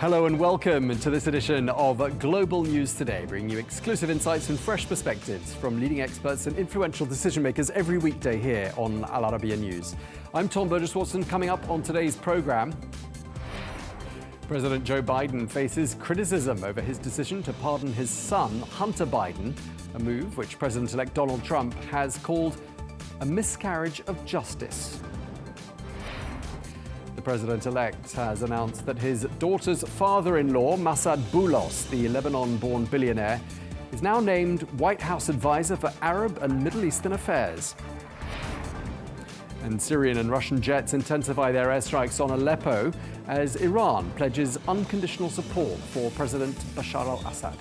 Hello and welcome to this edition of Global News Today, bringing you exclusive insights and fresh perspectives from leading experts and influential decision makers every weekday here on Al Arabiya News. I'm Tom Burges Watson. Coming up on today's program, President Joe Biden faces criticism over his decision to pardon his son, Hunter Biden, a move which President-elect Donald Trump has called a miscarriage of justice. The president-elect has announced that his daughter's father-in-law, Massad Boulos, the Lebanon-born billionaire, is now named White House advisor for Arab and Middle Eastern affairs. And Syrian and Russian jets intensify their airstrikes on Aleppo as Iran pledges unconditional support for President Bashar al-Assad.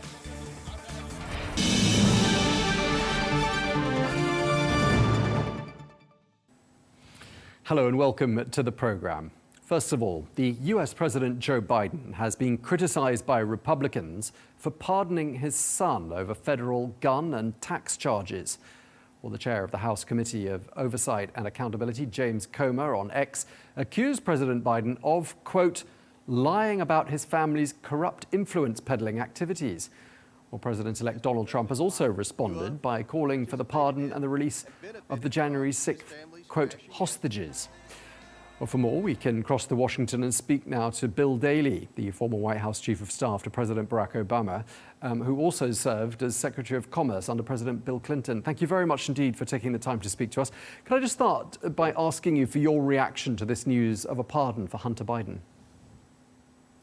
Hello and welcome to the program. First of all, the US President Joe Biden has been criticized by Republicans for pardoning his son over federal gun and tax charges. Well, the chair of the House Committee of Oversight and Accountability, James Comer, on X, accused President Biden of, quote, lying about his family's corrupt influence peddling activities. Well, President-elect Donald Trump has also responded by calling for the pardon and the release of the January 6th, quote, hostages. Well, for more, we can cross to Washington and speak now to Bill Daley, the former White House Chief of Staff to President Barack Obama, who also served as Secretary of Commerce under President Bill Clinton. Thank you very much indeed for taking the time to speak to us. Can I just start by asking you for your reaction to this news of a pardon for Hunter Biden?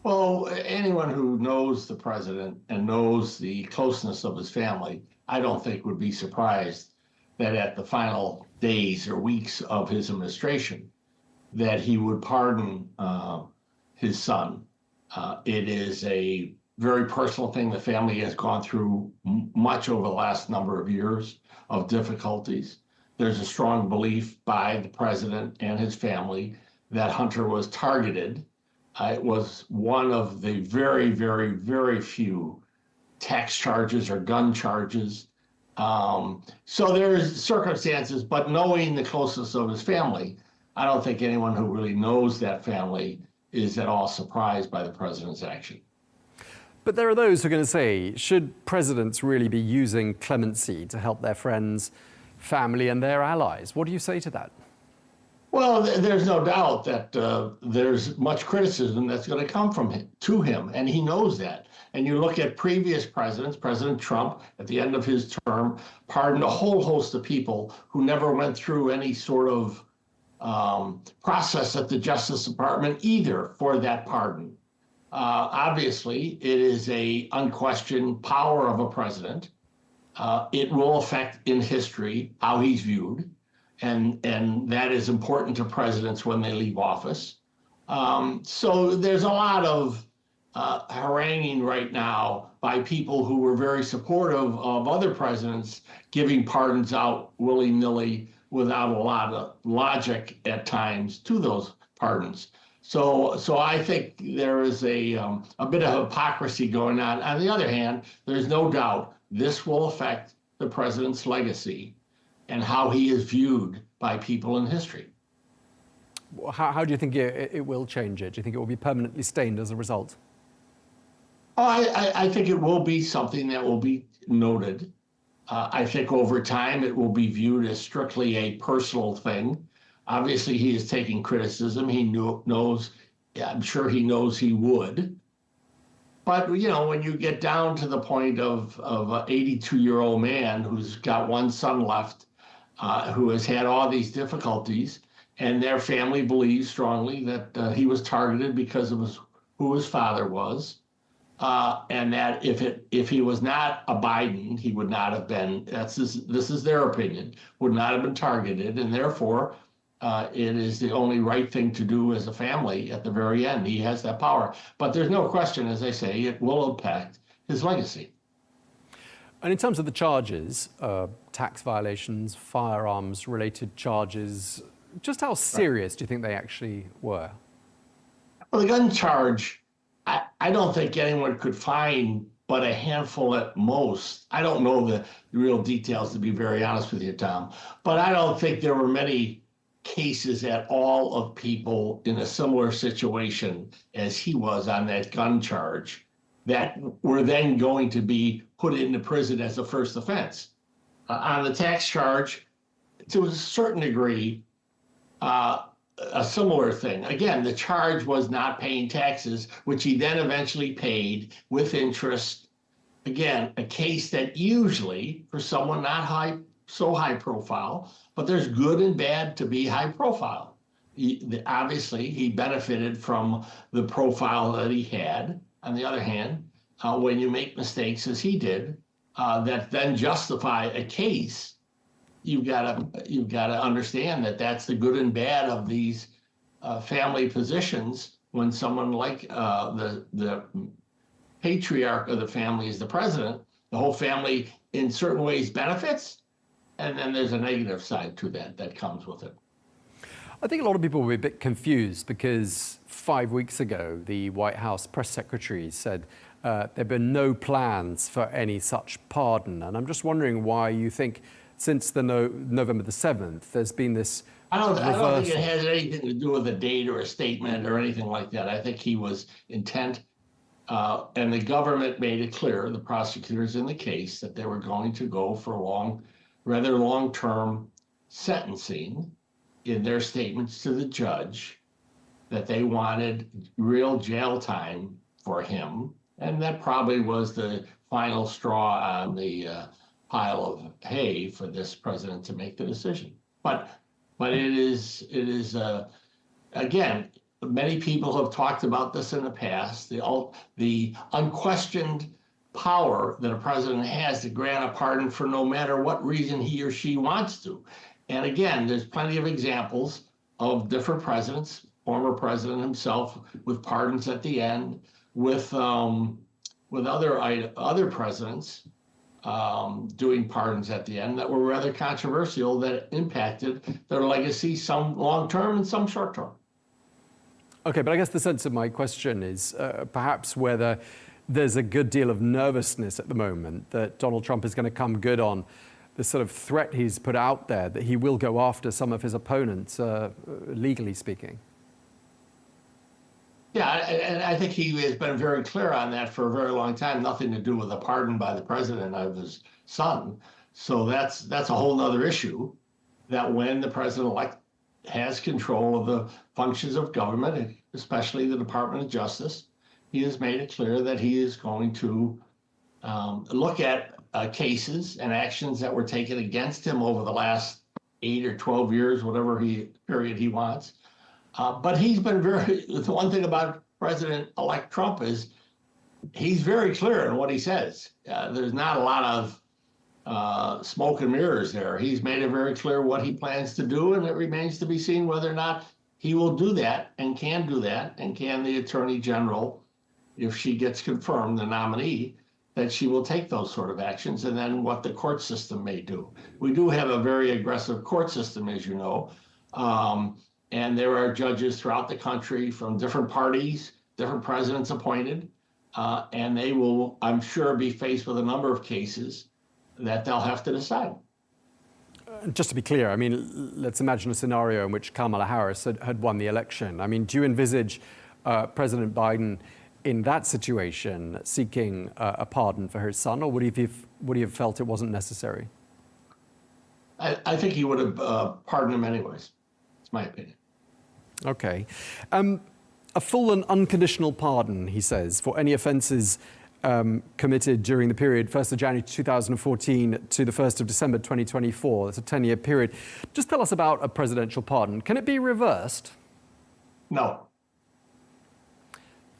Well, anyone who knows the president and knows the closeness of his family, I don't think would be surprised that at the final days or weeks of his administration, that he would pardon his son. It is a very personal thing. The family has gone through much over the last number of years of difficulties. There's a strong belief by the president and his family that Hunter was targeted. It was one of the very, very, very few tax charges or gun charges. So there's circumstances, but knowing the closeness of his family, I don't think anyone who really knows that family is at all surprised by the president's action. But there are those who are going to say, should presidents really be using clemency to help their friends, family, and their allies? What do you say to that? Well, there's no doubt that there's much criticism that's going to come to him, and he knows that. And you look at previous presidents, President Trump, at the end of his term, pardoned a whole host of people who never went through any sort of process at the Justice Department either for that pardon. Obviously, it is a unquestioned power of a president. It will affect in history how he's viewed, and that is important to presidents when they leave office. So there's a lot of haranguing right now by people who were very supportive of other presidents giving pardons out willy-nilly without a lot of logic at times to those pardons. So I think there is a bit of hypocrisy going on. On the other hand, there's no doubt this will affect the president's legacy and how he is viewed by people in history. How do you think it will change it? Do you think it will be permanently stained as a result? Oh, I think it will be something that will be noted. I think over time it will be viewed as strictly a personal thing. Obviously, he is taking criticism. He knows, I'm sure he knows he would. But, you know, when you get down to the point of an 82-year-old man who's got one son left, who has had all these difficulties, and their family believes strongly that he was targeted because of who his father was, and that if he was not a Biden, he would not have been, this is their opinion, would not have been targeted, and therefore it is the only right thing to do as a family at the very end. He has that power. But there's no question, as I say, it will impact his legacy. And in terms of the charges, tax violations, firearms-related charges, just how serious do you think they actually were? Well, the gun charge, I don't think anyone could find but a handful at most. I don't know the real details, to be very honest with you, Tom. But I don't think there were many cases at all of people in a similar situation as he was on that gun charge that were then going to be put into prison as a first offense. On the tax charge, to a certain degree, a similar thing. Again, the charge was not paying taxes, which he then eventually paid with interest. Again, a case that usually, for someone not so high profile, but there's good and bad to be high profile. Obviously, he benefited from the profile that he had. On the other hand, when you make mistakes as he did, that then justify a case, you've got to understand that that's the good and bad of these family positions. When someone like the patriarch of the family is the president, the whole family in certain ways benefits, and then there's a negative side to that comes with it. I think a lot of people were a bit confused because 5 weeks ago, the White House press secretary said there have been no plans for any such pardon. And I'm just wondering why you think since the November the 7th, there's been this I don't think it has anything to do with a date or a statement or anything like that. I think he was intent, and the government made it clear, the prosecutors in the case, that they were going to go for rather long-term sentencing in their statements to the judge, that they wanted real jail time for him. And that probably was the final straw on the pile of hay for this president to make the decision. But it is again, many people have talked about this in the past, the unquestioned power that a president has to grant a pardon for no matter what reason he or she wants to. And again, there's plenty of examples of different presidents, former president himself with pardons at the end, with other presidents doing pardons at the end that were rather controversial, that impacted their legacy, some long-term and some short-term. Okay, but I guess the sense of my question is perhaps whether there's a good deal of nervousness at the moment that Donald Trump is going to come good on the sort of threat he's put out there, that he will go after some of his opponents, legally speaking. Yeah, and I think he has been very clear on that for a very long time, nothing to do with a pardon by the president of his son. So that's a whole nother issue, that when the president-elect has control of the functions of government, especially the Department of Justice, he has made it clear that he is going to look at cases and actions that were taken against him over the last 8 or 12 years, whatever period he wants. But he's been the one thing about President-elect Trump is he's very clear in what he says. There's not a lot of smoke and mirrors there. He's made it very clear what he plans to do, and it remains to be seen whether or not he will do that, and can the Attorney General, if she gets confirmed, the nominee, that she will take those sort of actions, and then what the court system may do. We do have a very aggressive court system, as you know, and there are judges throughout the country from different parties, different presidents appointed, and they will, I'm sure, be faced with a number of cases that they'll have to decide. Just to be clear, I mean, let's imagine a scenario in which Kamala Harris had won the election. I mean, do you envisage President Biden in that situation seeking a pardon for his son, or would he have felt it wasn't necessary? I think he would have pardoned him anyways. It's my opinion. Okay. A full and unconditional pardon, he says, for any offences committed during the period 1st of January 2014 to the 1st of December 2024. That's a 10-year period. Just tell us about a presidential pardon. Can it be reversed? No.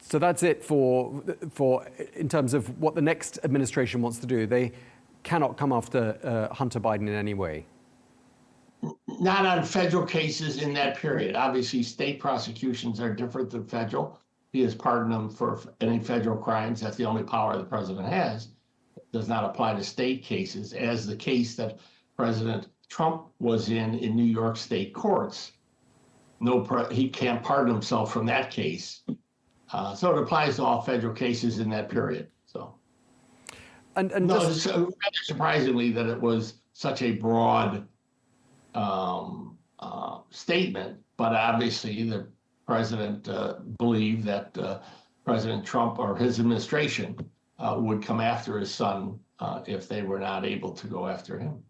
So that's it for in terms of what the next administration wants to do. They cannot come after Hunter Biden in any way. Not on federal cases in that period. Obviously, state prosecutions are different than federal. He has pardoned them for any federal crimes. That's the only power the president has. It does not apply to state cases, as the case that President Trump was in New York state courts. He can't pardon himself from that case. So it applies to all federal cases in that period. So, and no, it's rather surprisingly that it was such a broad statement, but obviously the president believed that President Trump or his administration would come after his son if they were not able to go after him.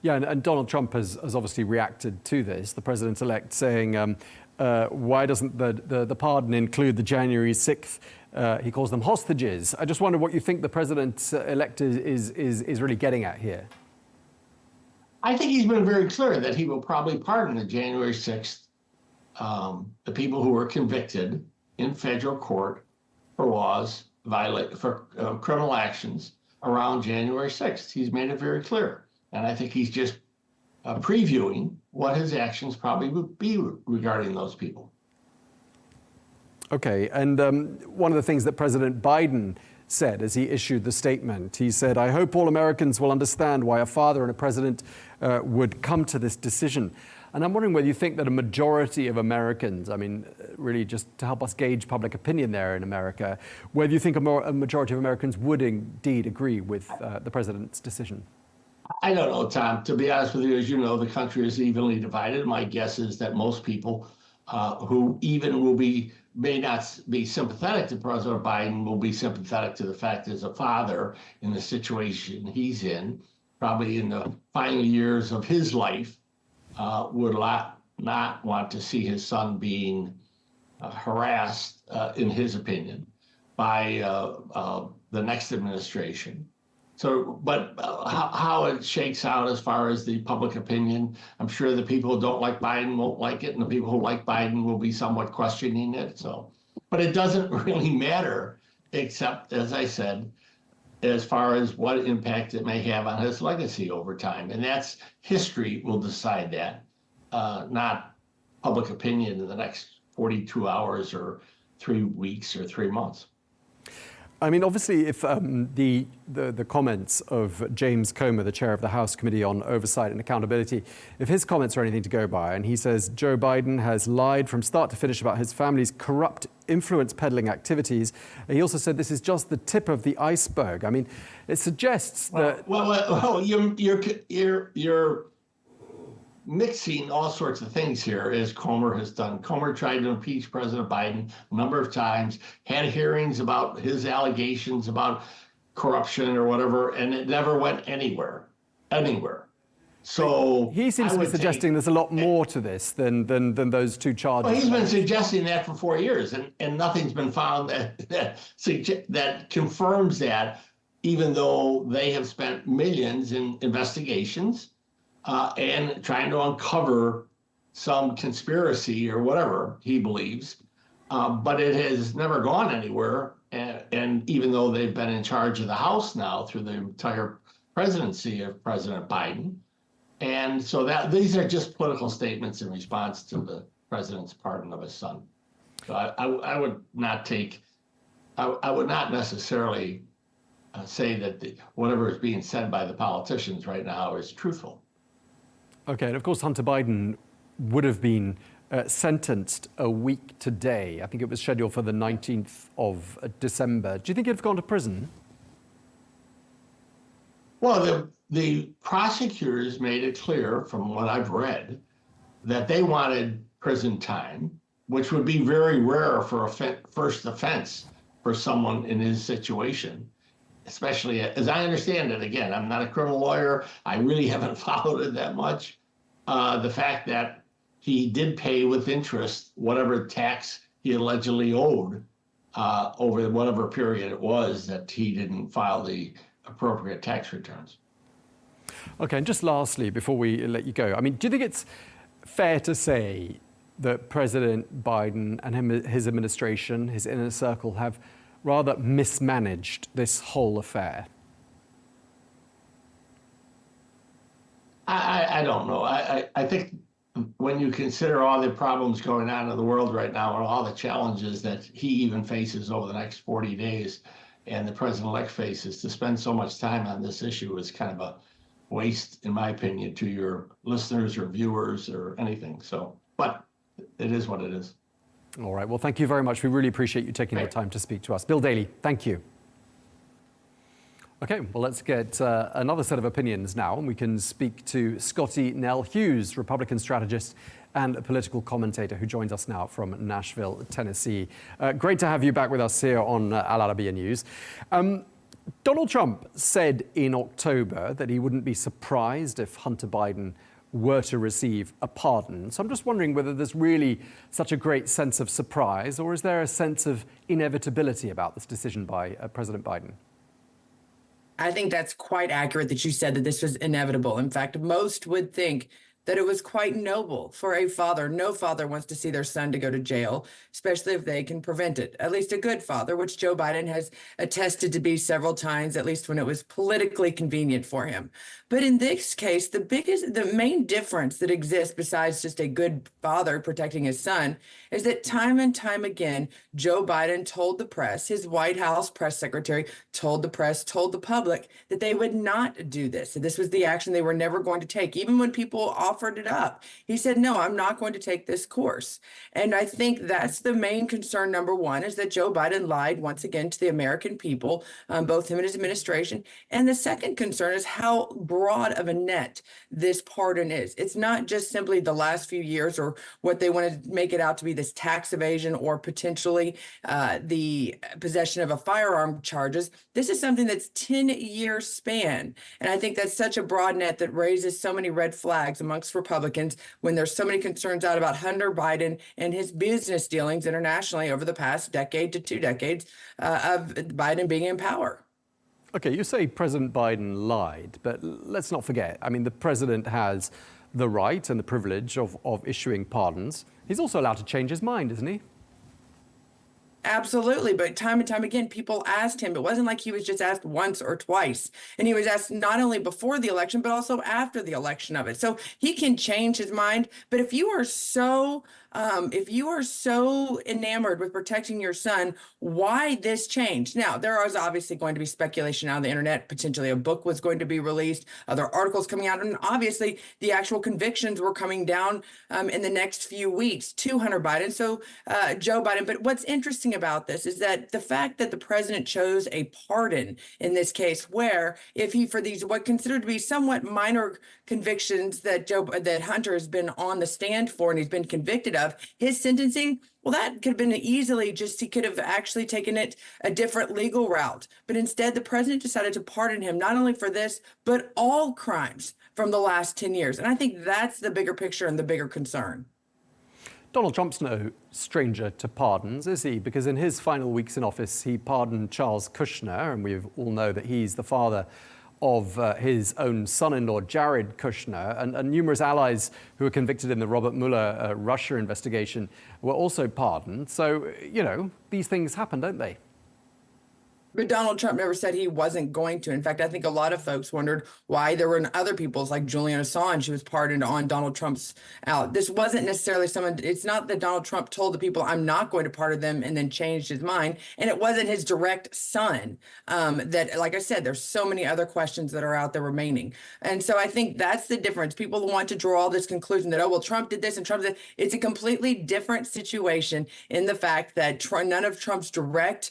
Yeah, and Donald Trump has obviously reacted to this, the president-elect saying, why doesn't the pardon include the January 6th, he calls them hostages. I just wonder what you think the president-elect is really getting at here. I think he's been very clear that he will probably pardon the January 6th, the people who were convicted in federal court for criminal actions around January 6th. He's made it very clear. And I think he's just previewing what his actions probably would be regarding those people. Okay, and one of the things that President Biden said as he issued the statement, he said, "I hope all Americans will understand why a father and a president would come to this decision." And I'm wondering whether you think that a majority of Americans, I mean, really just to help us gauge public opinion there in America, whether you think a majority of Americans would indeed agree with the president's decision. I don't know, Tom. To be honest with you, as you know, the country is evenly divided. My guess is that most people who even may not be sympathetic to President Biden will be sympathetic to the fact as a father in the situation he's in, probably in the final years of his life, would not want to see his son being harassed, in his opinion, by the next administration. So, but how it shakes out as far as the public opinion, I'm sure the people who don't like Biden won't like it, and the people who like Biden will be somewhat questioning it. So, but it doesn't really matter, except, as I said, as far as what impact it may have on his legacy over time. And that's history will decide that, not public opinion in the next 42 hours or 3 weeks or 3 months. I mean, obviously, if the comments of James Comer, the chair of the House Committee on Oversight and Accountability, if his comments are anything to go by, and he says Joe Biden has lied from start to finish about his family's corrupt influence peddling activities, he also said this is just the tip of the iceberg. I mean, it suggests that... Well, you're mixing all sorts of things here, as Comer has done. Comer tried to impeach President Biden a number of times, had hearings about his allegations about corruption or whatever, and it never went anywhere. So he seems to be suggesting there's a lot more to this than those two charges. Well, he's been suggesting that for 4 years, and nothing's been found that confirms that, even though they have spent millions in investigations and trying to uncover some conspiracy or whatever he believes, but it has never gone anywhere. And even though they've been in charge of the House now through the entire presidency of President Biden, and so that these are just political statements in response to the president's pardon of his son. So I would not necessarily say that whatever is being said by the politicians right now is truthful. Okay, and of course, Hunter Biden would have been sentenced a week today. I think it was scheduled for the 19th of December. Do you think he'd have gone to prison? Well, the prosecutors made it clear, from what I've read, that they wanted prison time, which would be very rare for a first offense for someone in his situation. Especially, as I understand it, again, I'm not a criminal lawyer. I really haven't followed it that much. The fact that he did pay with interest whatever tax he allegedly owed over whatever period it was that he didn't file the appropriate tax returns. Okay, and just lastly, before we let you go, I mean, do you think it's fair to say that President Biden and his administration, his inner circle, have rather mismanaged this whole affair? I don't know. I think when you consider all the problems going on in the world right now and all the challenges that he even faces over the next 40 days and the president-elect faces, to spend so much time on this issue is kind of a waste, in my opinion, to your listeners or viewers or anything. So, but it is what it is. All right. Well, thank you very much. We really appreciate you taking the time to speak to us. Bill Daley, thank you. Okay, well, let's get another set of opinions now, and we can speak to Scottie Nell Hughes, Republican strategist and a political commentator who joins us now from Nashville, Tennessee. Great to have you back with us here on Al Arabiya News. Donald Trump said in October that he wouldn't be surprised if Hunter Biden were to receive a pardon. So I'm just wondering whether there's really such a great sense of surprise, or is there a sense of inevitability about this decision by President Biden? I think that's quite accurate that you said that this was inevitable. In fact, most would think that it was quite noble for a father. No father wants to see their son to go to jail, especially if they can prevent it. At least a good father, which Joe Biden has attested to be several times, at least when it was politically convenient for him. But in this case, the main difference that exists besides just a good father protecting his son is that time and time again, Joe Biden told the press, his White House press secretary told the press, told the public that they would not do this. This was the action they were never going to take. Even when people offered it up, he said, no, I'm not going to take this course. And I think that's the main concern. Number one is that Joe Biden lied once again to the American people, both him and his administration. And the second concern is how broad of a net this pardon is. It's not just simply the last few years or what they want to make it out to be, this tax evasion or potentially the possession of a firearm charges. This is something that's 10-year span. And I think that's such a broad net that raises so many red flags amongst Republicans when there's so many concerns out about Hunter Biden and his business dealings internationally over the past decade to 2 decades of Biden being in power. Okay, you say President Biden lied, but let's not forget, I mean, the president has the right and the privilege of issuing pardons. He's also allowed to change his mind, isn't he? Absolutely. But time and time again, people asked him. It wasn't like he was just asked once or twice. And he was asked not only before the election, but also after the election of it. So he can change his mind. But if you are so enamored with protecting your son, why this change? Now, there is obviously going to be speculation on the internet. Potentially a book was going to be released, other articles coming out. And obviously the actual convictions were coming down in the next few weeks to Hunter Biden. So Joe Biden. But what's interesting about this is that the fact that the president chose a pardon in this case, where if he, for these what considered to be somewhat minor convictions that Hunter has been on the stand for and he's been convicted of, his sentencing, well, that could have been easily just, he could have actually taken it a different legal route. But instead, the president decided to pardon him, not only for this, but all crimes from the last 10 years. And I think that's the bigger picture and the bigger concern. Donald Trump's no stranger to pardons, is he? Because in his final weeks in office, he pardoned Charles Kushner, and we all know that he's the father of his own son-in-law, Jared Kushner, and numerous allies who were convicted in the Robert Mueller Russia investigation were also pardoned. So, you know, these things happen, don't they? But Donald Trump never said he wasn't going to. In fact, I think a lot of folks wondered why there were other people's like Julian Assange who was pardoned on Donald Trump's out. This wasn't necessarily someone, it's not that Donald Trump told the people, I'm not going to pardon them and then changed his mind. And it wasn't his direct son that, like I said, there's so many other questions that are out there remaining. And so I think that's the difference. People want to draw this conclusion that, oh, well, Trump did this and Trump did. It's a completely different situation in the fact that none of Trump's direct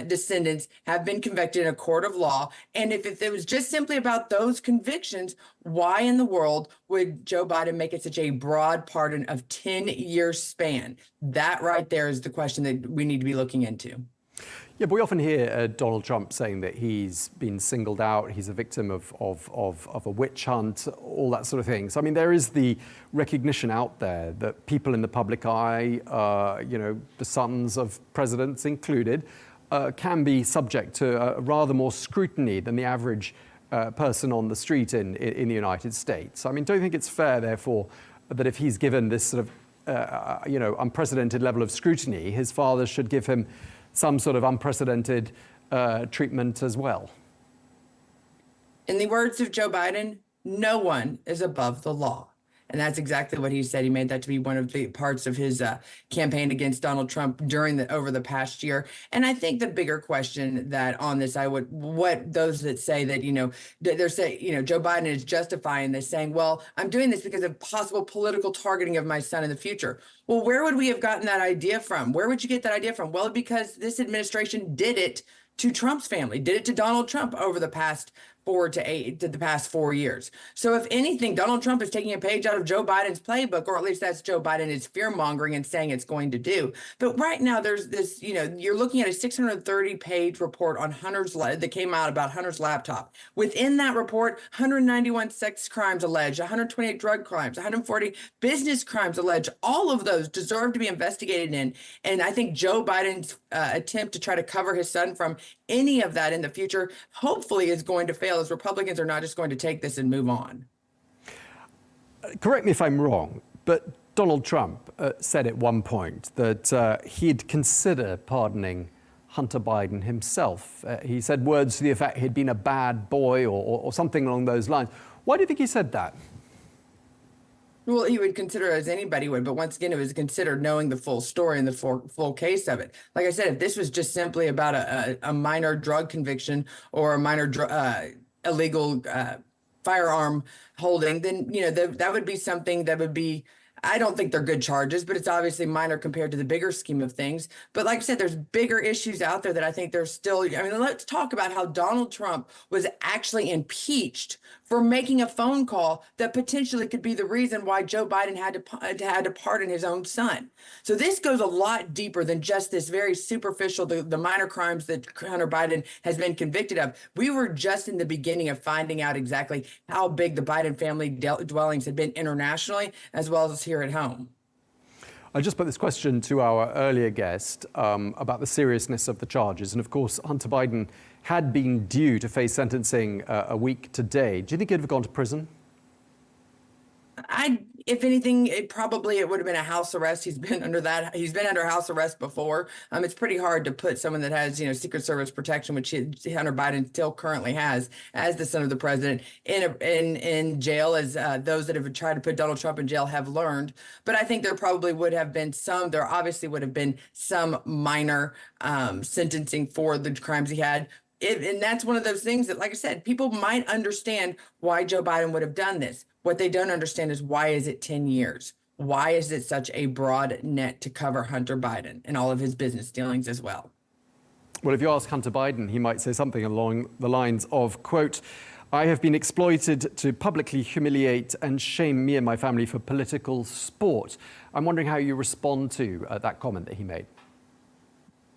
descendants have been convicted in a court of law. And if it was just simply about those convictions, why in the world would Joe Biden make it such a broad pardon of 10-year span? That right there is the question that we need to be looking into. Yeah, but we often hear Donald Trump saying that he's been singled out, he's a victim of a witch hunt, all that sort of thing. So, I mean, there is the recognition out there that people in the public eye, you know, the sons of presidents included, can be subject to rather more scrutiny than the average person on the street in the United States. I mean, don't you think it's fair, therefore, that if he's given this sort of, you know, unprecedented level of scrutiny, his father should give him some sort of unprecedented treatment as well? In the words of Joe Biden, no one is above the law. And that's exactly what he said. He made that to be one of the parts of his campaign against Donald Trump over the past year. And I think the bigger question that on this, what those that say that, you know, they're saying, you know, Joe Biden is justifying this, saying, well, I'm doing this because of possible political targeting of my son in the future. Well, where would we have gotten that idea from? Where would you get that idea from? Well, because this administration did it to Trump's family, did it to Donald Trump over the past 4 years. So if anything, Donald Trump is taking a page out of Joe Biden's playbook, or at least that's Joe Biden is fear mongering and saying it's going to do. But right now there's this, you're looking at a 630-page report on that came out about Hunter's laptop. Within that report, 191 sex crimes alleged, 128 drug crimes, 140 business crimes alleged. All of those deserve to be investigated in. And I think Joe Biden's attempt to try to cover his son from any of that in the future, hopefully, is going to fail, as Republicans are not just going to take this and move on. Correct me if I'm wrong, but Donald Trump said at one point that he'd consider pardoning Hunter Biden himself. He said words to the effect he'd been a bad boy or something along those lines. Why do you think he said that? Well, he would consider, as anybody would, but once again, it was considered knowing the full story and the full case of it. Like I said, if this was just simply about a minor drug conviction or a minor illegal firearm holding, then that would be something that would be. I don't think they're good charges, but it's obviously minor compared to the bigger scheme of things. But like I said, there's bigger issues out there that I think there's still. I mean, let's talk about how Donald Trump was actually impeached for making a phone call that potentially could be the reason why Joe Biden had to pardon his own son. So this goes a lot deeper than just this very superficial, the minor crimes that Hunter Biden has been convicted of. We were just in the beginning of finding out exactly how big the Biden family dwellings had been internationally, as well as here at home. I just put this question to our earlier guest about the seriousness of the charges. And of course, Hunter Biden had been due to face sentencing a week today. Do you think he'd have gone to prison? If anything, it would have been a house arrest. He's been under house arrest before. It's pretty hard to put someone that has, Secret Service protection, which Hunter Biden still currently has as the son of the president, in jail, as those that have tried to put Donald Trump in jail have learned. But I think there obviously would have been some minor sentencing for the crimes he had. And that's one of those things that, like I said, people might understand why Joe Biden would have done this. What they don't understand is, why is it 10 years? Why is it such a broad net to cover Hunter Biden and all of his business dealings as well? Well, if you ask Hunter Biden, he might say something along the lines of, quote, "I have been exploited to publicly humiliate and shame me and my family for political sport." I'm wondering how you respond to that comment that he made.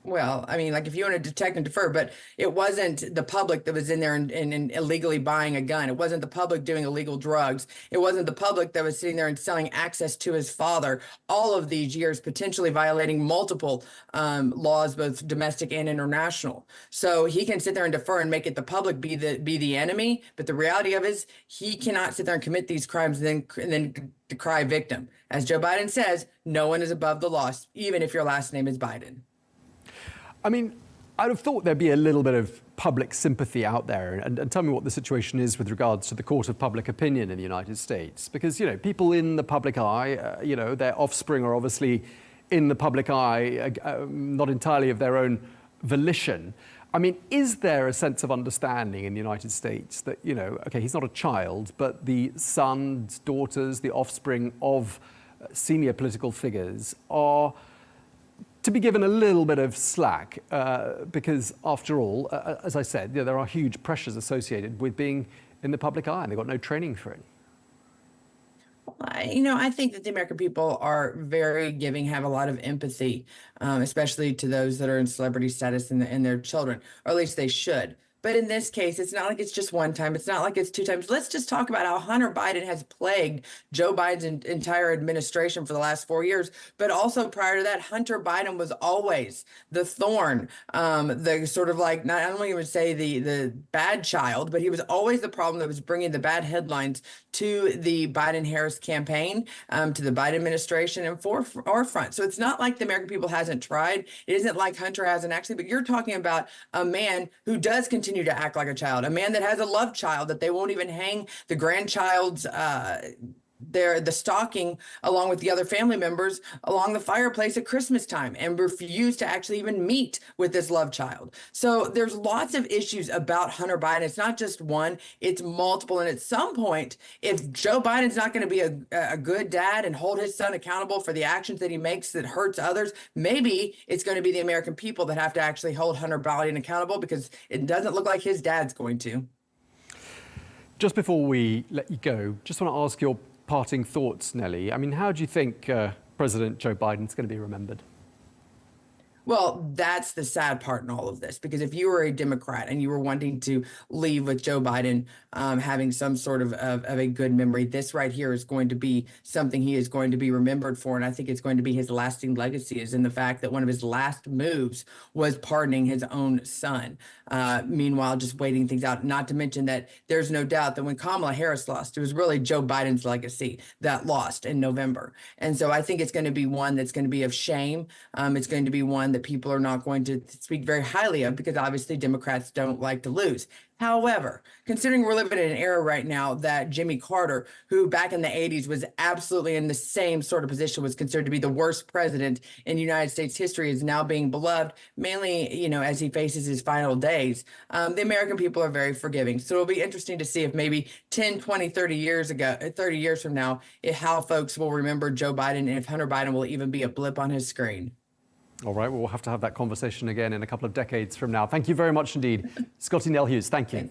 Well, I mean, like, if you want to detect and defer, but it wasn't the public that was in there and illegally buying a gun. It wasn't the public doing illegal drugs. It wasn't the public that was sitting there and selling access to his father all of these years, potentially violating multiple laws, both domestic and international. So he can sit there and defer and make it the public be the enemy. But the reality of it is, he cannot sit there and commit these crimes and then decry victim. As Joe Biden says, no one is above the law, even if your last name is Biden. I mean, I'd have thought there'd be a little bit of public sympathy out there. And tell me what the situation is with regards to the court of public opinion in the United States. Because, people in the public eye, their offspring are obviously in the public eye, not entirely of their own volition. I mean, is there a sense of understanding in the United States that, okay, he's not a child, but the sons, daughters, the offspring of senior political figures are to be given a little bit of slack, because after all, as I said, there are huge pressures associated with being in the public eye, and they've got no training for it. I think that the American people are very giving, have a lot of empathy, especially to those that are in celebrity status and their children, or at least they should. But in this case, it's not like it's just one time. It's not like it's two times. Let's just talk about how Hunter Biden has plagued Joe Biden's entire administration for the last 4 years. But also prior to that, Hunter Biden was always the thorn, the sort of like, not, I don't even say the bad child, but he was always the problem that was bringing the bad headlines to the Biden-Harris campaign, to the Biden administration and forefront. So it's not like the American people hasn't tried. It isn't like Hunter hasn't actually, but you're talking about a man who does continue to act like a child, a man that has a love child that they won't even hang the grandchild's the stocking along with the other family members along the fireplace at Christmas time and refused to actually even meet with this love child. So there's lots of issues about Hunter Biden. It's not just one, it's multiple. And at some point, if Joe Biden's not going to be a good dad and hold his son accountable for the actions that he makes that hurts others, maybe it's going to be the American people that have to actually hold Hunter Biden accountable, because it doesn't look like his dad's going to. Just before we let you go, just want to ask your parting thoughts, Nellie. I mean, how do you think President Joe Biden's going to be remembered? Well, that's the sad part in all of this, because if you were a Democrat and you were wanting to leave with Joe Biden having some sort of a good memory, this right here is going to be something he is going to be remembered for. And I think it's going to be his lasting legacy, is in the fact that one of his last moves was pardoning his own son. Meanwhile, just waiting things out, not to mention that there's no doubt that when Kamala Harris lost, it was really Joe Biden's legacy that lost in November. And so I think it's going to be one that's going to be of shame. It's going to be one that people are not going to speak very highly of, because obviously Democrats don't like to lose. However, considering we're living in an era right now that Jimmy Carter, who back in the 80s was absolutely in the same sort of position, was considered to be the worst president in United States history, is now being beloved, mainly, as he faces his final days. The American people are very forgiving. So it'll be interesting to see if maybe 10, 20, 30 years from now, how folks will remember Joe Biden, and if Hunter Biden will even be a blip on his screen. All right, well, we'll have to have that conversation again in a couple of decades from now. Thank you very much indeed. Scottie, Nell, Hughes, thank you.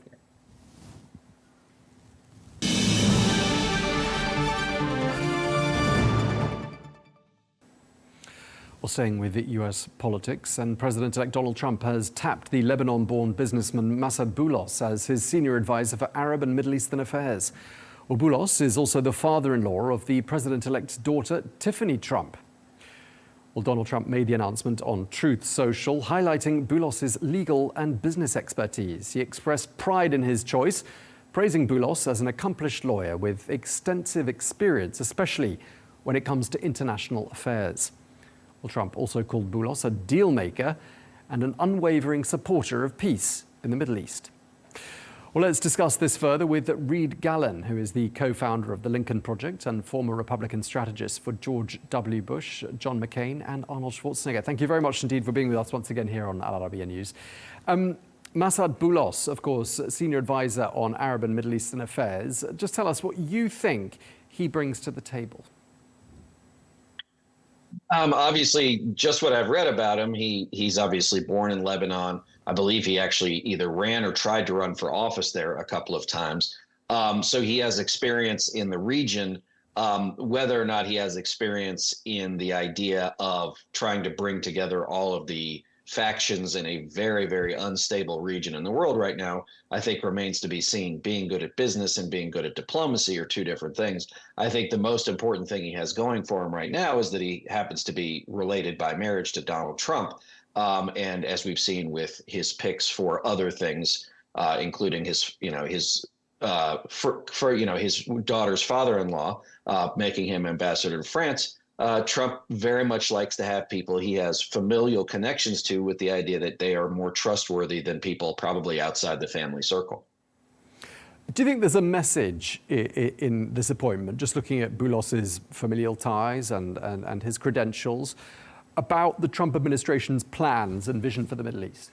Well, staying with US politics, and President-elect Donald Trump has tapped the Lebanon-born businessman Massad Boulos as his senior advisor for Arab and Middle Eastern affairs. Well, Boulos is also the father-in-law of the president-elect's daughter, Tiffany Trump. Well, Donald Trump made the announcement on Truth Social, highlighting Boulos' legal and business expertise. He expressed pride in his choice, praising Boulos as an accomplished lawyer with extensive experience, especially when it comes to international affairs. Well, Trump also called Boulos a deal maker and an unwavering supporter of peace in the Middle East. Well, let's discuss this further with Reed Galen, who is the co-founder of the Lincoln Project and former Republican strategist for George W. Bush, John McCain, and Arnold Schwarzenegger. Thank you very much indeed for being with us once again here on Al Arabiya News. Massad Boulos, of course, senior advisor on Arab and Middle Eastern affairs. Just tell us what you think he brings to the table. Obviously, just what I've read about him, he's obviously born in Lebanon. I believe he actually either ran or tried to run for office there a couple of times. So he has experience in the region. Whether or not he has experience in the idea of trying to bring together all of the factions in a very, very unstable region in the world right now, I think remains to be seen. Being good at business and being good at diplomacy are two different things. I think the most important thing he has going for him right now is that he happens to be related by marriage to Donald Trump. And as we've seen with his picks for other things, including his daughter's father-in-law, making him ambassador to France, Trump very much likes to have people he has familial connections to, with the idea that they are more trustworthy than people probably outside the family circle. Do you think there's a message in this appointment, just looking at Boulos's familial ties and his credentials, about the Trump administration's plans and vision for the Middle East?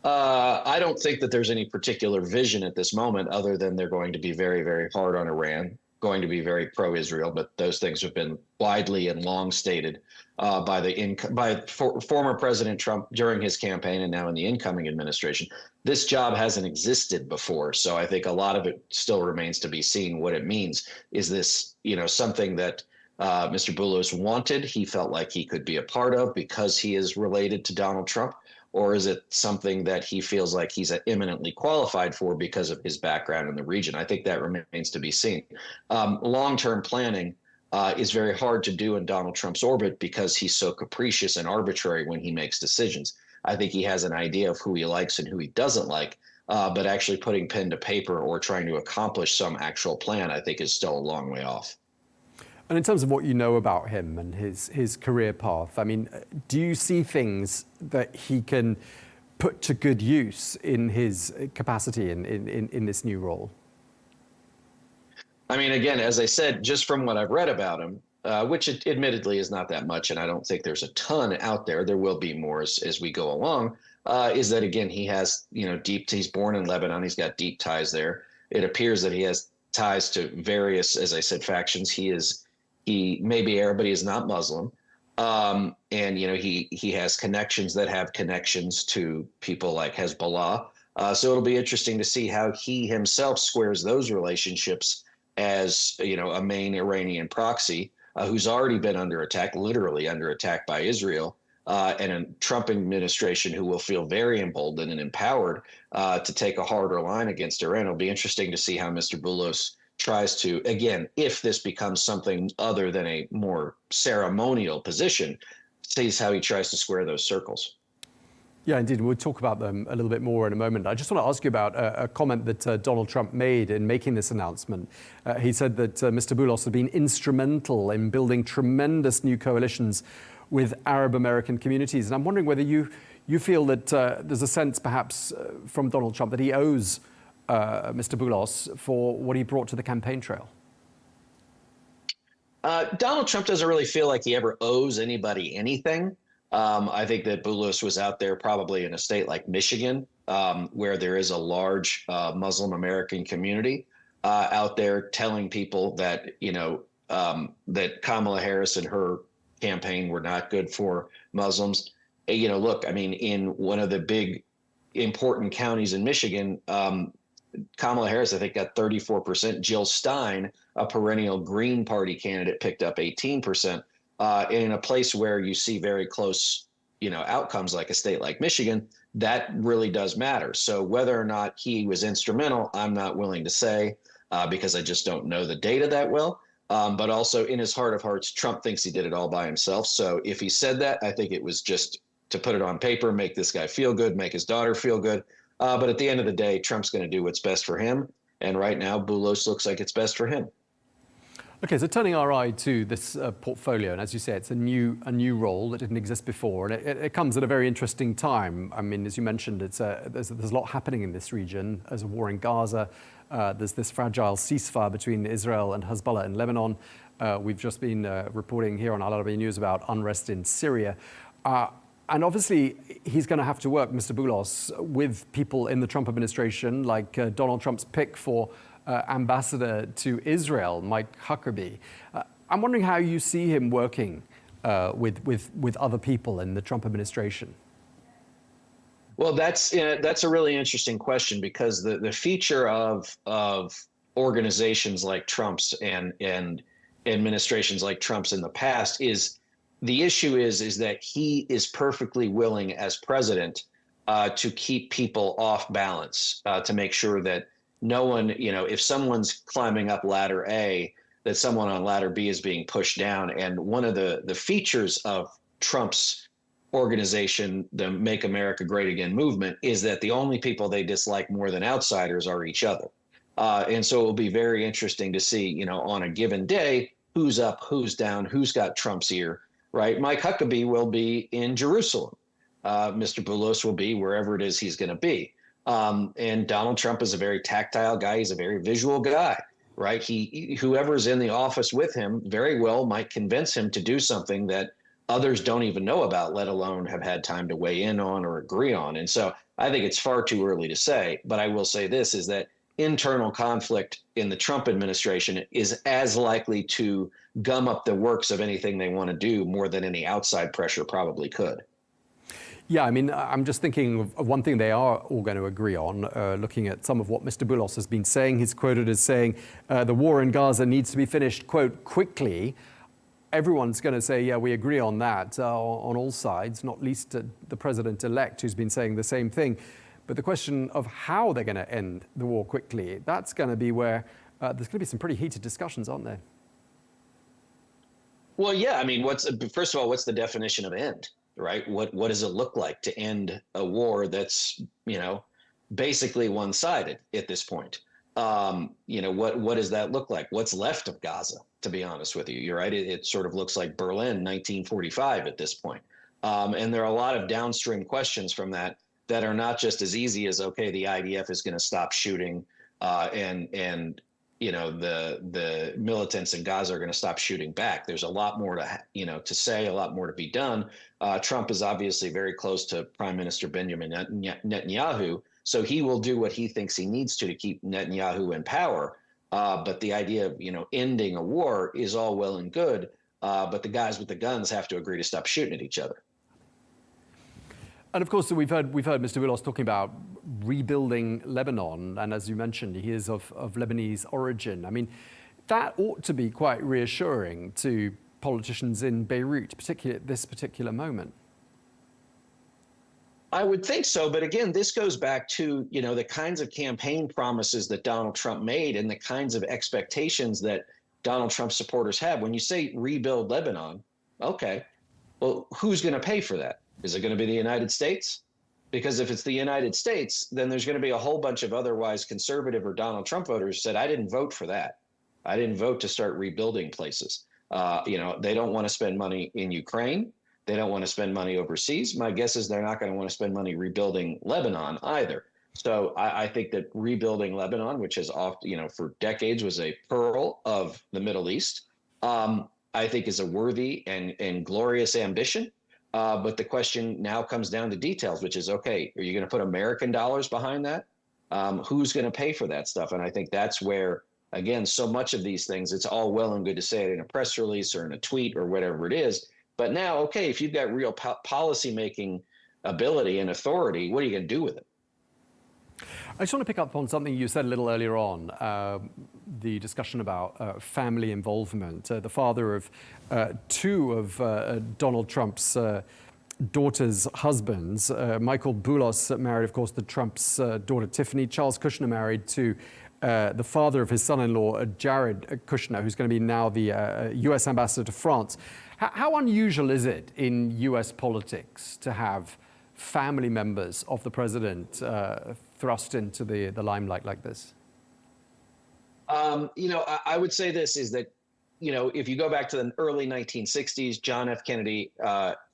I don't think that there's any particular vision at this moment, other than they're going to be very, very hard on Iran, going to be very pro-Israel, but those things have been widely and long stated by former President Trump during his campaign and now in the incoming administration. This job hasn't existed before, so I think a lot of it still remains to be seen what it means. Is this, something that Mr. Boulos wanted, he felt like he could be a part of because he is related to Donald Trump? Or is it something that he feels like he's eminently qualified for because of his background in the region? I think that remains to be seen. Long-term planning is very hard to do in Donald Trump's orbit because he's so capricious and arbitrary when he makes decisions. I think he has an idea of who he likes and who he doesn't like, but actually putting pen to paper or trying to accomplish some actual plan, I think, is still a long way off. And in terms of what you know about him and his career path, I mean, do you see things that he can put to good use in his capacity in this new role? I mean, again, as I said, just from what I've read about him, which admittedly is not that much, and I don't think there's a ton out there. There will be more as we go along. Is that again? He has deep. He's born in Lebanon. He's got deep ties there. It appears that he has ties to various, as I said, factions. He may be Arab, but he is not Muslim. And he has connections that have connections to people like Hezbollah. So it'll be interesting to see how he himself squares those relationships as a main Iranian proxy who's already been under attack, literally under attack by Israel, and a Trump administration who will feel very emboldened and empowered to take a harder line against Iran. It'll be interesting to see how Mr. Boulos tries to, again, if this becomes something other than a more ceremonial position, sees how he tries to square those circles. Yeah, indeed. We'll talk about them a little bit more in a moment. I just want to ask you about a comment that Donald Trump made in making this announcement. He said that Mr. Boulos had been instrumental in building tremendous new coalitions with Arab American communities. And I'm wondering whether you feel that there's a sense perhaps from Donald Trump that he owes Mr. Boulos for what he brought to the campaign trail. Donald Trump doesn't really feel like he ever owes anybody anything. I think that Boulos was out there probably in a state like Michigan, where there is a large Muslim American community out there telling people that, that Kamala Harris and her campaign were not good for Muslims. Look, I mean, in one of the big important counties in Michigan, Kamala Harris, I think, got 34%. Jill Stein, a perennial Green Party candidate, picked up 18%. In a place where you see very close, outcomes like a state like Michigan, that really does matter. So whether or not he was instrumental, I'm not willing to say because I just don't know the data that well. But also in his heart of hearts, Trump thinks he did it all by himself. So if he said that, I think it was just to put it on paper, make this guy feel good, make his daughter feel good. But at the end of the day, Trump's going to do what's best for him. And right now, Boulos looks like it's best for him. Okay, so turning our eye to this portfolio, and as you say, it's a new role that didn't exist before, and it comes at a very interesting time. I mean, as you mentioned, there's a lot happening in this region. There's a war in Gaza. There's this fragile ceasefire between Israel and Hezbollah in Lebanon. We've just been reporting here on Aleppo News about unrest in Syria. And obviously, he's going to have to work, Mr. Boulos, with people in the Trump administration, like Donald Trump's pick for ambassador to Israel, Mike Huckabee. I'm wondering how you see him working with other people in the Trump administration. Well, that's a really interesting question because the feature of organizations like Trump's and administrations like Trump's in the past is the issue is that he is perfectly willing as president to keep people off balance, to make sure that no one, if someone's climbing up ladder A, that someone on ladder B is being pushed down. And one of the features of Trump's organization, the Make America Great Again movement, is that the only people they dislike more than outsiders are each other. And so it will be very interesting to see, on a given day, who's up, who's down, who's got Trump's ear, right? Mike Huckabee will be in Jerusalem. Mr. Boulos will be wherever it is he's going to be. And Donald Trump is a very tactile guy. He's a very visual guy, right? Whoever's in the office with him very well might convince him to do something that others don't even know about, let alone have had time to weigh in on or agree on. And so I think it's far too early to say, but I will say this is that internal conflict in the Trump administration is as likely to gum up the works of anything they want to do more than any outside pressure probably could. Yeah, I mean, I'm just thinking of one thing they are all going to agree on, looking at some of what Mr. Boulos has been saying. He's quoted as saying the war in Gaza needs to be finished, quote, quickly. Everyone's going to say, yeah, we agree on that on all sides, not least the president-elect who's been saying the same thing. But the question of how they're going to end the war quickly, that's going to be where there's going to be some pretty heated discussions, aren't there? Well, yeah, I mean, first of all, what's the definition of end? Right? What does it look like to end a war that's, basically one-sided at this point? What does that look like? What's left of Gaza, to be honest with you? You're right. It sort of looks like Berlin, 1945 at this point. And there are a lot of downstream questions from that are not just as easy as, okay, the IDF is going to stop shooting and the militants in Gaza are going to stop shooting back. There's a lot more to say, a lot more to be done. Trump is obviously very close to Prime Minister Benjamin Netanyahu, so he will do what he thinks he needs to keep Netanyahu in power. But the idea of ending a war is all well and good, but the guys with the guns have to agree to stop shooting at each other. And of course, we've heard Mr. Willos talking about rebuilding Lebanon, and as you mentioned, he is of Lebanese origin. I mean, that ought to be quite reassuring to politicians in Beirut, particularly at this particular moment. I would think so, but again, this goes back to the kinds of campaign promises that Donald Trump made and the kinds of expectations that Donald Trump supporters have. When you say rebuild Lebanon, okay, well, who's going to pay for that? Is it going to be the United States? Because if it's the United States, then there's going to be a whole bunch of otherwise conservative or Donald Trump voters who said, I didn't vote for that. I didn't vote to start rebuilding places. They don't want to spend money in Ukraine. They don't want to spend money overseas. My guess is they're not going to want to spend money rebuilding Lebanon either. So I think that rebuilding Lebanon, which has often, for decades was a pearl of the Middle East, I think is a worthy and glorious ambition. But the question now comes down to details, which is, okay, are you going to put American dollars behind that? Who's going to pay for that stuff? And I think that's where, again, so much of these things, it's all well and good to say it in a press release or in a tweet or whatever it is. But now, okay, if you've got real policy-making ability and authority, what are you going to do with it? I just want to pick up on something you said a little earlier on, the discussion about family involvement. The father of two of Donald Trump's daughter's husbands, Michael Boulos married, of course, the Trump's daughter Tiffany. Charles Kushner married to the father of his son-in-law, Jared Kushner, who's going to be now the U.S. ambassador to France. How unusual is it in U.S. politics to have family members of the president thrust into the limelight like this? I would say this is that, if you go back to the early 1960s, John F. Kennedy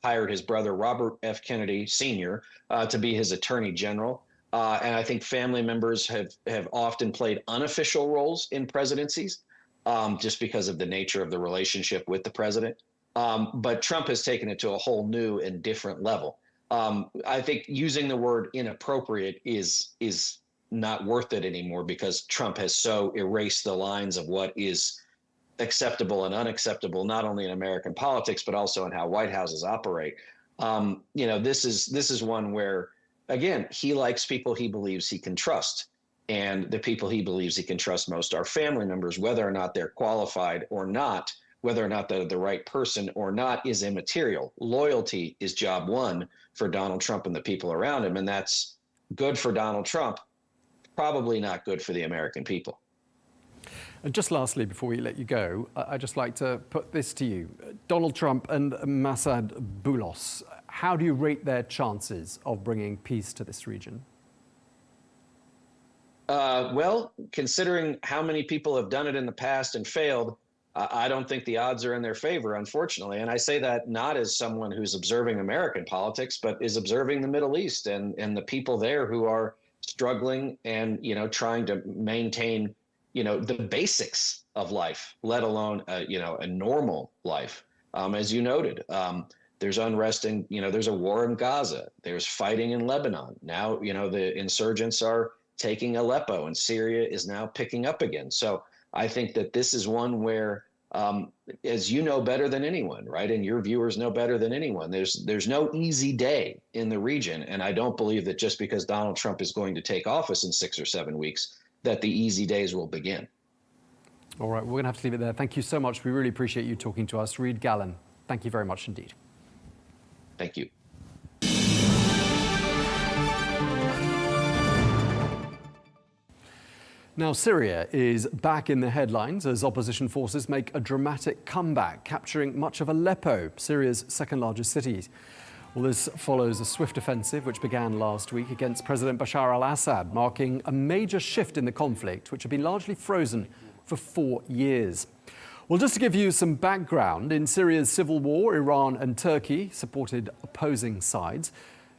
hired his brother, Robert F. Kennedy Sr., to be his attorney general. And I think family members have often played unofficial roles in presidencies just because of the nature of the relationship with the president. But Trump has taken it to a whole new and different level. I think using the word inappropriate is not worth it anymore because Trump has so erased the lines of what is acceptable and unacceptable, not only in American politics, but also in how White Houses operate. This is one where, again, he likes people he believes he can trust. And the people he believes he can trust most are family members, whether or not they're qualified or not, whether or not they're the right person or not is immaterial. Loyalty is job one for Donald Trump and the people around him. And that's good for Donald Trump, probably not good for the American people. And just lastly, before we let you go, I'd just like to put this to you. Donald Trump and Massad Boulos, how do you rate their chances of bringing peace to this region? Well, considering how many people have done it in the past and failed, I don't think the odds are in their favor, unfortunately. And I say that not as someone who's observing American politics, but is observing the Middle East and the people there who are struggling and, trying to maintain, the basics of life, let alone, a normal life. As you noted, there's unrest in, there's a war in Gaza. There's fighting in Lebanon. Now, the insurgents are taking Aleppo and Syria is now picking up again. So I think that this is one where, as you know better than anyone, right, and your viewers know better than anyone, there's no easy day in the region. And I don't believe that just because Donald Trump is going to take office in 6 or 7 weeks, that the easy days will begin. All right, we're going to have to leave it there. Thank you so much. We really appreciate you talking to us. Reed Galen, thank you very much indeed. Thank you. Now, Syria is back in the headlines as opposition forces make a dramatic comeback, capturing much of Aleppo, Syria's second largest city. Well, this follows a swift offensive which began last week against President Bashar al-Assad, marking a major shift in the conflict, which had been largely frozen for 4 years. Well, just to give you some background, in Syria's civil war, Iran and Turkey supported opposing sides.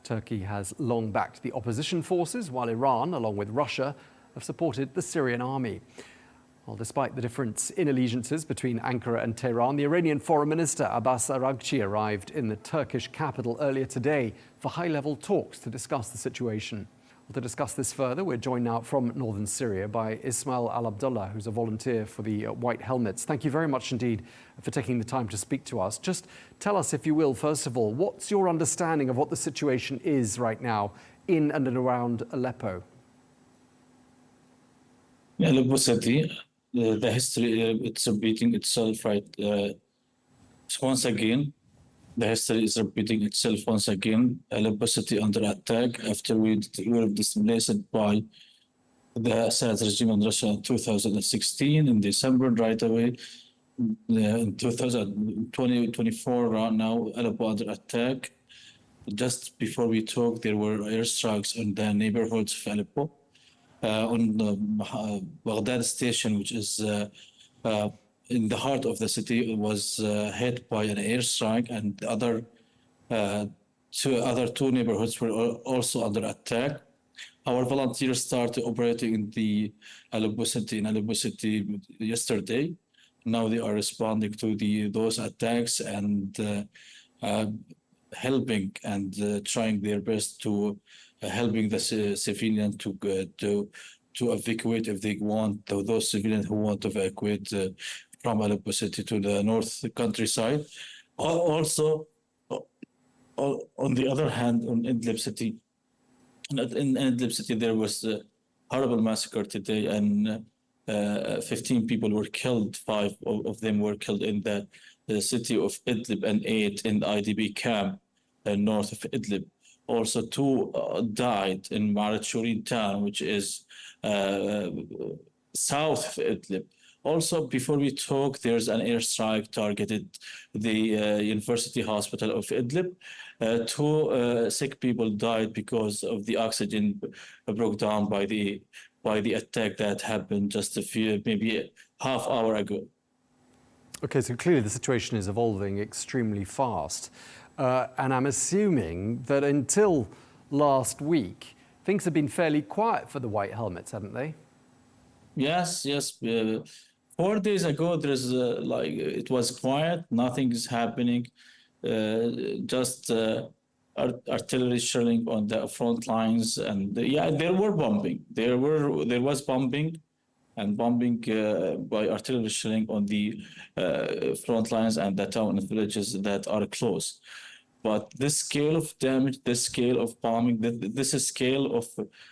Turkey has long backed the opposition forces, while Iran, along with Russia, have supported the Syrian army. Well, despite the difference in allegiances between Ankara and Tehran, the Iranian Foreign Minister Abbas Araghchi arrived in the Turkish capital earlier today for high-level talks to discuss the situation. Well, to discuss this further, we're joined now from northern Syria by Ismail Alabdullah, who's a volunteer for the White Helmets. Thank you very much indeed for taking the time to speak to us. Just tell us, if you will, first of all, what's your understanding of what the situation is right now in and around Aleppo? Aleppo City, the history, it's repeating itself, right? Once again, the history is repeating itself once again. Aleppo City under attack after we were displaced by the Assad regime in Russia in 2016 in December right away. In 2024, right now, Aleppo under attack. Just before we talk, there were airstrikes on the neighborhoods of Aleppo. On the Baghdad station, which is in the heart of the city, was hit by an airstrike, and the other two neighborhoods were also under attack. Our volunteers started operating in the Aleppo City yesterday. Now they are responding to those attacks and helping and trying their best to helping the civilians to evacuate if they want, those civilians who want to evacuate from Aleppo City to the north countryside. Also, on the other hand, in Idlib City, there was a horrible massacre today, and 15 people were killed. 5 of them were killed in the city of Idlib, and 8 in the IDP camp north of Idlib. Also, 2 died in Maraturin town, which is south of Idlib. Also, before we talk, there's an airstrike targeted the University Hospital of Idlib. 2 sick people died because of the oxygen broke down by the attack that happened just maybe half hour ago. Okay, so clearly the situation is evolving extremely fast. And I'm assuming that until last week, things have been fairly quiet for the White Helmets, haven't they? Yes. 4 days ago, it was quiet. Nothing is happening. Just artillery shelling on the front lines, and there were bombing. There was bombing by artillery shelling on the front lines and the town and villages that are close. But this scale of damage, this scale of bombing, this is scale of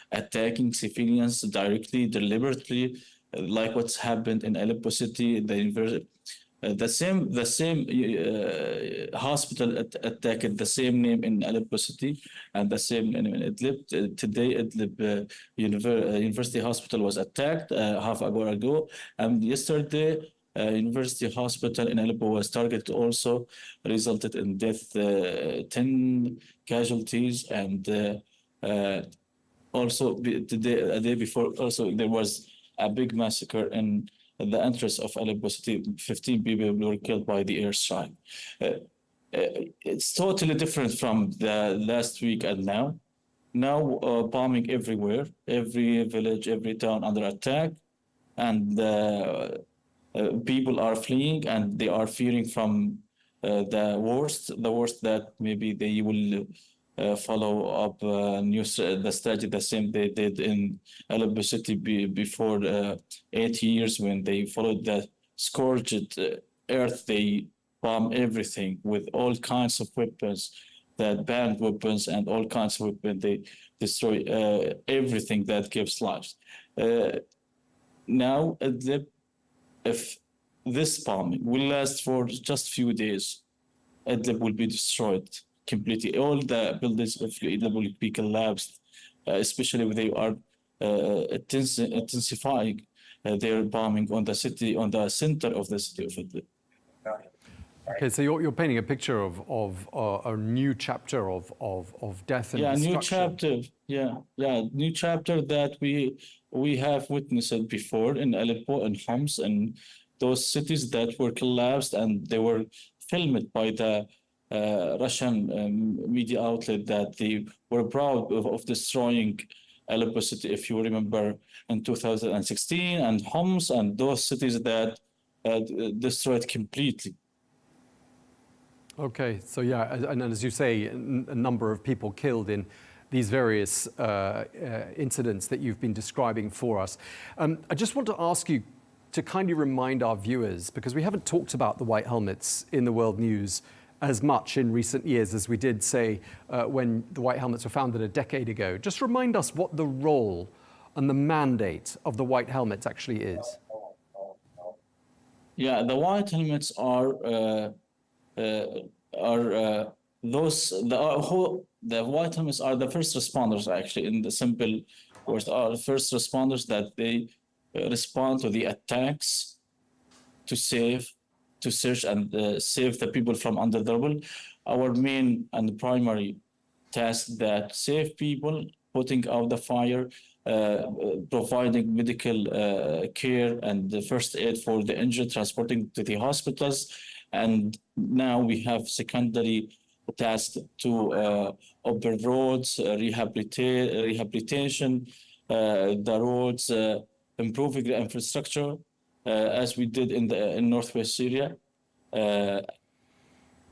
attacking civilians directly, deliberately, like what's happened in Aleppo City, the same hospital attacked the same name in Aleppo City and the same name in Idlib. Today, Idlib University Hospital was attacked half hour ago, and yesterday, University Hospital in Aleppo was targeted, also resulted in death, 10 casualties, and also a day before, also there was a big massacre in the entrance of Aleppo City. 15 people were killed by the airstrike. It's totally different from the last week and now. Now bombing everywhere, every village, every town under attack, and people are fleeing, and they are fearing from the worst that maybe they will follow up the strategy the same they did in Aleppo City before 8 years, when they followed the scourged earth. They bomb everything with all kinds of weapons, that banned weapons and all kinds of weapons. They destroy everything that gives life. Now, if this bombing will last for just few days, Idlib will be destroyed completely. All the buildings of Idlib will be collapsed, especially when they are intensifying their bombing on the city, on the center of the city of Idlib. Okay, so you're painting a picture of a new chapter of death and destruction. New chapter that we have witnessed before in Aleppo and Homs, and those cities that were collapsed, and they were filmed by the Russian media outlet that they were proud of destroying Aleppo City, if you remember, in 2016, and Homs, and those cities that destroyed completely. Okay, so yeah, and as you say, a number of people killed in these various incidents that you've been describing for us. I just want to ask you to kindly remind our viewers, because we haven't talked about the white helmets in the world news as much in recent years as we did, say, when the white helmets were founded a decade ago. Just remind us what the role and the mandate of the white helmets actually is. Yeah, the white helmets are the white helmets are the first responders, actually, in the simple words, are the first responders that they respond to the attacks to search and save the people from under the rubble. Our main and primary task that save people, putting out the fire, providing medical care and the first aid for the injured, transporting to the hospitals. And now we have secondary task to open roads, rehabilitation, the roads, improving the infrastructure, as we did in Northwest Syria.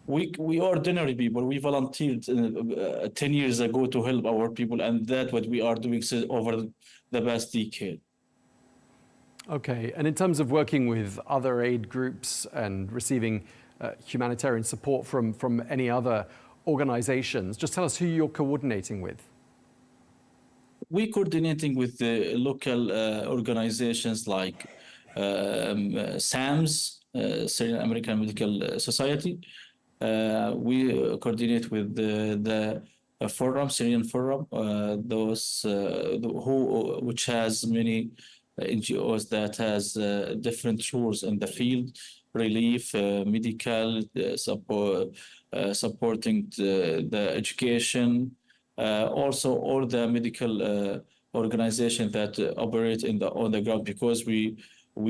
We ordinary people, we volunteered 10 years ago to help our people, and that's what we are doing over the past decade. Okay, and in terms of working with other aid groups and receiving humanitarian support from any other organizations, just tell us who you're coordinating with. We're coordinating with the local organizations like SAMS, Syrian American Medical Society. We coordinate with the forum, Syrian Forum, which has many NGOs that has different roles in the field, relief, medical support, supporting the education, also all the medical organizations that operate on the ground, because we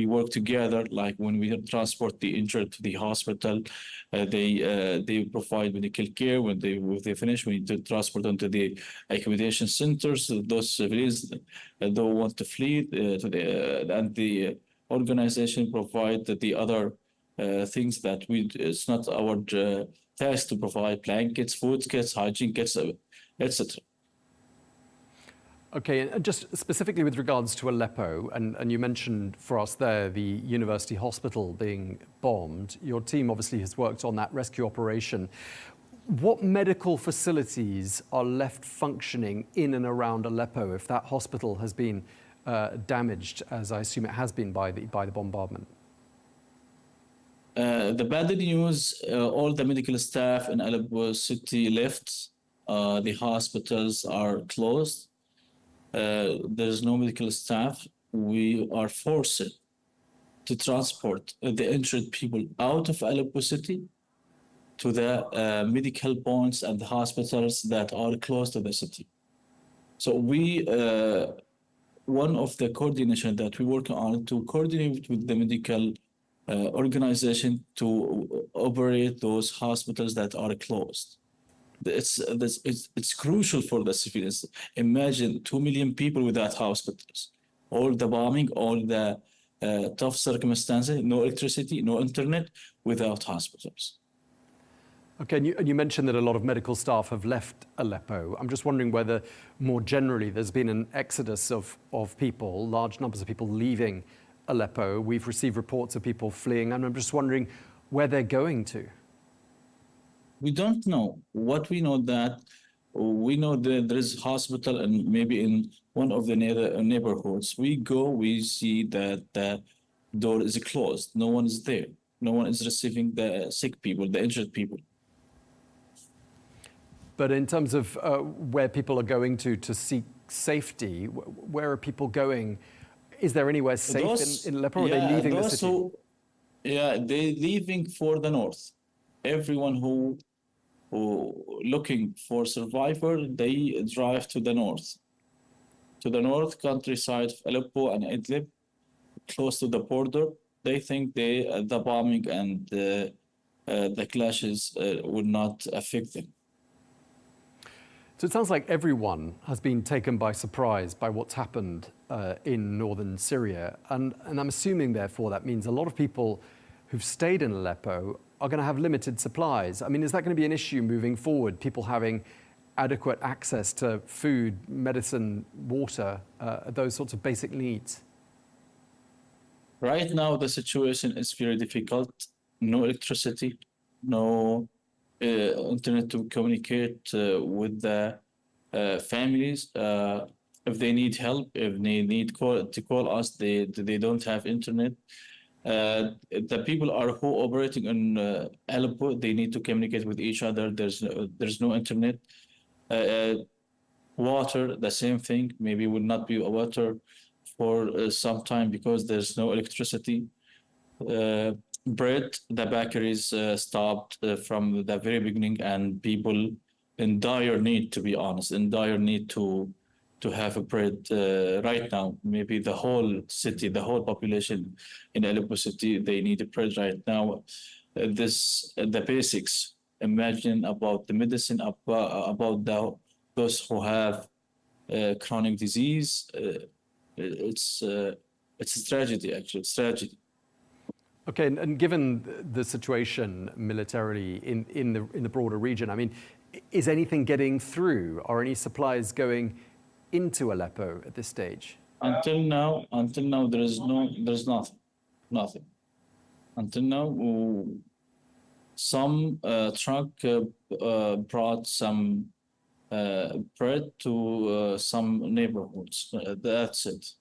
work together. Like when we transport the injured to the hospital, they provide medical care. When they finish, we need to transport them to the accommodation centers. Those civilians don't want to flee and the organization provide the other things that it's not our task to provide: blankets, food kits, hygiene kits, etc. Okay, and just specifically with regards to Aleppo, and you mentioned for us there the university hospital being bombed. Your team obviously has worked on that rescue operation. What medical facilities are left functioning in and around Aleppo if that hospital has been damaged, as I assume it has been by the bombardment? The bad news, all the medical staff in Aleppo City left. The hospitals are closed. There's no medical staff. We are forced to transport the injured people out of Aleppo City to the medical points and the hospitals that are close to the city. So one of the coordination that we work on to coordinate with the medical organization to operate those hospitals that are closed. It's crucial for the civilians. Imagine 2 million people without hospitals. All the bombing, all the tough circumstances, no electricity, no internet, without hospitals. Okay, and you mentioned that a lot of medical staff have left Aleppo. I'm just wondering whether more generally there's been an exodus of people, large numbers of people leaving Aleppo. We've received reports of people fleeing, and I'm just wondering where they're going to. We don't know. What we know that there is a hospital and maybe in one of the neighborhoods. We go, we see that the door is closed. No one is there. No one is receiving the sick people, the injured people. But in terms of where people are going to seek safety, where are people going? Is there anywhere safe in Aleppo, or are they leaving the city? They're leaving for the north. Everyone who looking for survivor, they drive to the north countryside of Aleppo and Idlib, close to the border. They think the bombing and the clashes will not affect them. So it sounds like everyone has been taken by surprise by what's happened in northern Syria. And I'm assuming, therefore, that means a lot of people who've stayed in Aleppo are going to have limited supplies. I mean, is that going to be an issue moving forward, people having adequate access to food, medicine, water, those sorts of basic needs? Right now, the situation is very difficult. No electricity, no internet to communicate with the families. If they need help, if they need to call us, they don't have internet. The people who are operating in Aleppo, they need to communicate with each other. There's no internet. Water, the same thing. Maybe will not be water for some time because there's no electricity. Bread, the bakeries stopped from the very beginning, and people in dire need, to be honest, in dire need to have a bread right now. Maybe the whole city, the whole population in Aleppo city, they need a bread right now. The basics. Imagine about the medicine, about those who have chronic disease. It's a tragedy, actually. It's tragedy. Okay, and given the situation militarily in the broader region, I mean, is anything getting through? Are any supplies going into Aleppo at this stage? Until now, there's nothing. Until now, some truck brought some bread to some neighborhoods. That's it.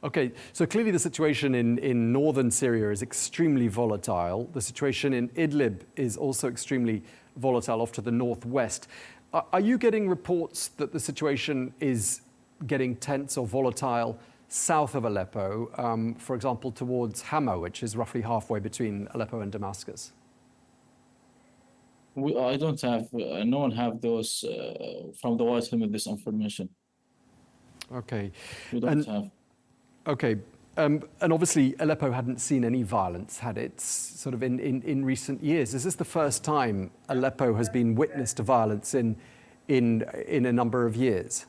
Okay, so clearly the situation in northern Syria is extremely volatile. The situation in Idlib is also extremely volatile off to the northwest. Are you getting reports that the situation is getting tense or volatile south of Aleppo, for example, towards Hama, which is roughly halfway between Aleppo and Damascus? I don't have, no one have those from the White Helmet, this information. Okay. We don't have. Okay, and obviously Aleppo hadn't seen any violence, had it, sort of in recent years? Is this the first time Aleppo has been witness to violence in a number of years?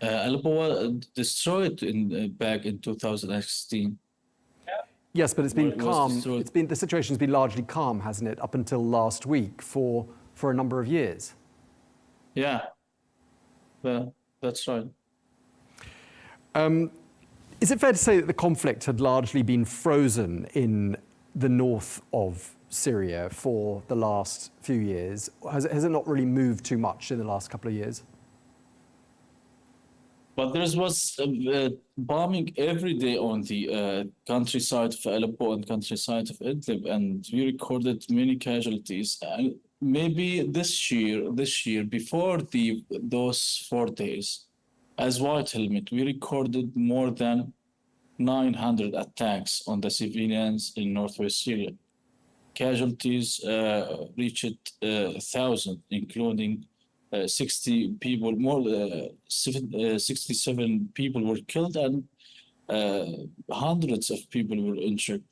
Aleppo was destroyed back in 2016. Yes, but it's been calm. Destroyed. The situation's been largely calm, hasn't it, up until last week for a number of years? Yeah, that's right. Is it fair to say that the conflict had largely been frozen in the north of Syria for the last few years? Has it not really moved too much in the last couple of years? But there was bombing every day on the countryside of Aleppo and countryside of Idlib, and we recorded many casualties. And maybe this year before those 4 days, as White Helmet, we recorded more than 900 attacks on the civilians in northwest Syria. Casualties reached 1,000, including 60 people, 67 people were killed, and hundreds of people were injured.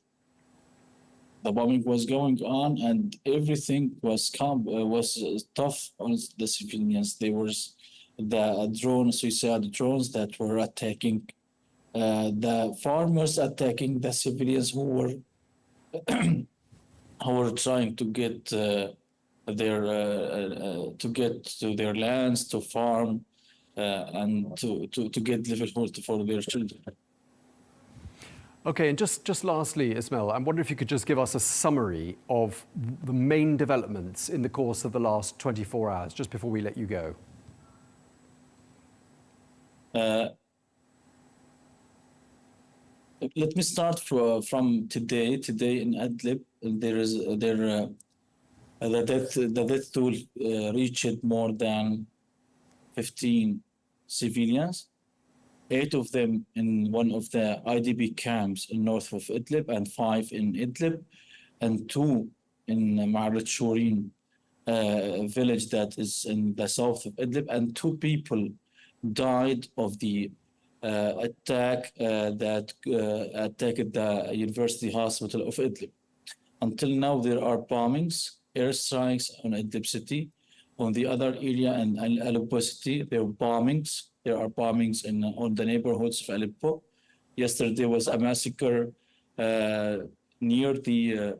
The bombing was going on, and everything was tough on the civilians. There was the suicide drones that were attacking the farmers, attacking the civilians who were trying to get to get to their lands, to farm, and to get livelihood for their children. Okay, and just lastly, Ismail, I wonder if you could just give us a summary of the main developments in the course of the last 24 hours, just before we let you go. Let me start from today. Today in Idlib, the death toll reached more than 15 civilians, 8 of them in one of the IDP camps in north of Idlib, and 5 in Idlib, and 2 in Ma'arat Shurin village that is in the south of Idlib, and 2 people died of the attack that attacked the University Hospital of Idlib. Until now, there are bombings airstrikes on Idlib city. On the other area in Aleppo city, there are bombings. There are bombings on the neighborhoods of Aleppo. Yesterday was a massacre near the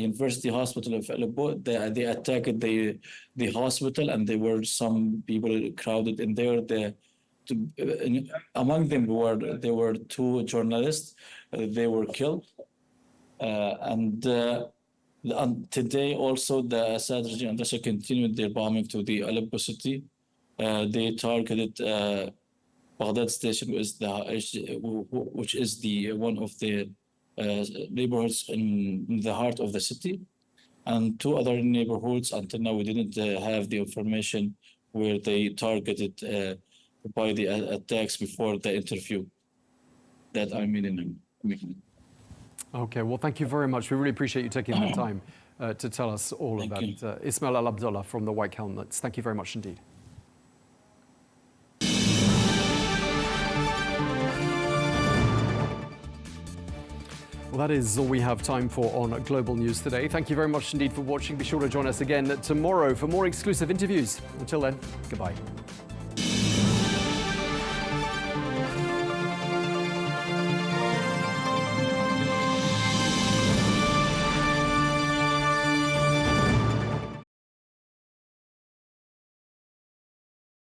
University Hospital of Aleppo. They attacked the hospital, and there were some people crowded in there. Among them there were 2 journalists. They were killed, and today also the Assad regime continued their bombing to the Aleppo city. They targeted Baghdad station, which is the one of the neighborhoods in the heart of the city, and 2 other neighborhoods. Until now, we didn't have the information where they targeted by the attacks before the interview that I made in. Okay, well, thank you very much. We really appreciate you taking the time to tell us all about it. Ismail Alabdullah from the White Helmets. Thank you very much indeed. Well, that is all we have time for on Global News today. Thank you very much indeed for watching. Be sure to join us again tomorrow for more exclusive interviews. Until then, goodbye.